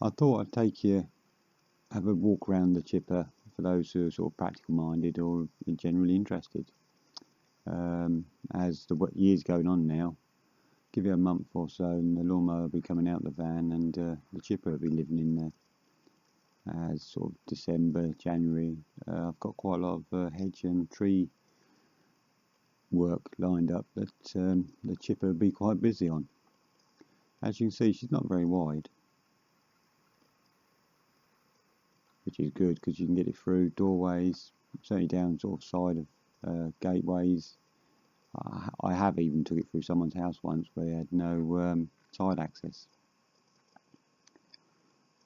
I thought I'd take you, have a walk around the chipper for those who are sort of practical minded or generally interested. As the year's going on now, give it a month or so and the lawnmower will be coming out the van and the chipper will be living in there. As sort of December, January, I've got quite a lot of hedge and tree work lined up that the chipper will be quite busy on. As you can see, she's not very wide, which is good because you can get it through doorways, certainly down sort of side of gateways. I have even took it through someone's house once where they had no side access.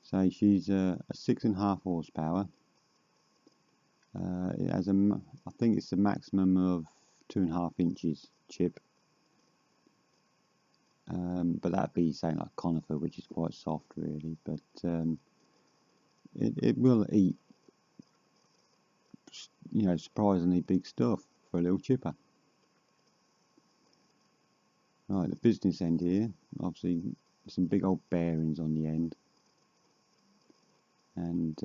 So she's a 6.5 horsepower. It has I think it's a maximum of 2.5 inches chip. But that'd be saying like conifer, which is quite soft really. But it will eat, surprisingly big stuff for a little chipper. Right, the business end here, obviously some big old bearings on the end, and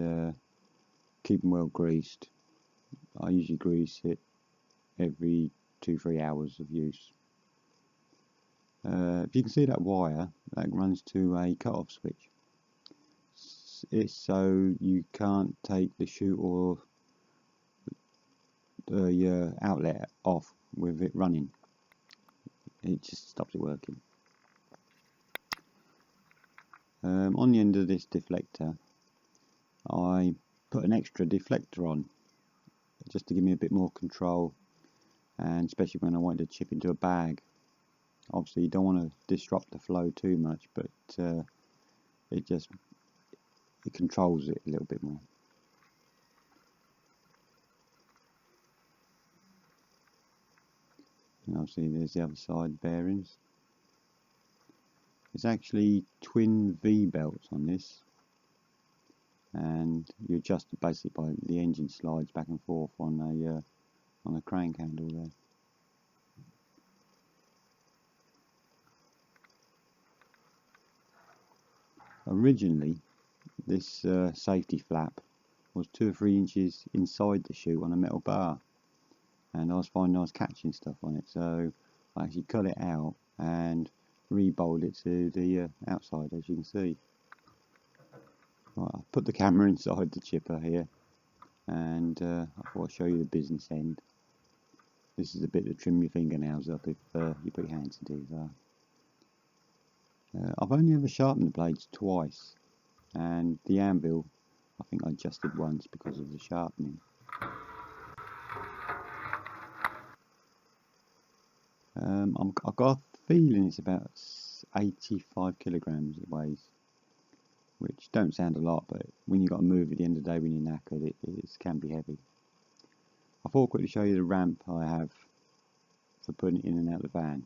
keep them well greased. I usually grease it every 2-3 hours of use. If you can see that wire, that runs to a cut-off switch. It's so you can't take the chute or the outlet off with it running. It just stops it working. On the end of this deflector, I put an extra deflector on, just to give me a bit more control, and especially when I want to chip into a bag. Obviously you don't want to disrupt the flow too much, but it controls it a little bit more. And obviously there's the other side bearings. It's actually twin V belts on this, and you adjust it basically by the engine slides back and forth on a crank handle there. Originally this safety flap was 2 or 3 inches inside the chute on a metal bar, and I was finding I was catching stuff on it, so I actually cut it out and re-bolted it to the outside, as you can see. Right, I've put the camera inside the chipper here, and I thought I'd show you the business end. This is a bit to trim your fingernails up if you put your hands into that. I've only ever sharpened the blades twice, and the anvil I think I adjusted once because of the sharpening. I've got a feeling it's about 85 kilograms it weighs, which don't sound a lot, but when you've got to move at the end of the day when you're knackered, it can be heavy. I thought I'd quickly show you the ramp I have for putting it in and out of the van.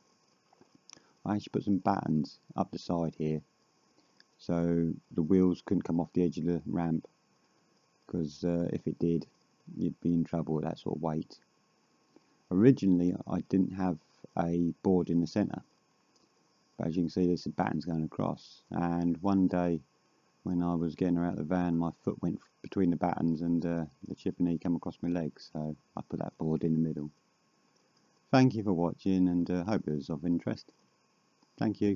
I actually put some battens up the side here, so the wheels couldn't come off the edge of the ramp, because if it did, you'd be in trouble with that sort of weight. Originally I didn't have a board in the centre, but as you can see there's some battens going across, and one day when I was getting her out of the van, my foot went between the battens and the chipper knee came across my leg, so I put that board in the middle. Thank you for watching, and hope it was of interest. Thank you.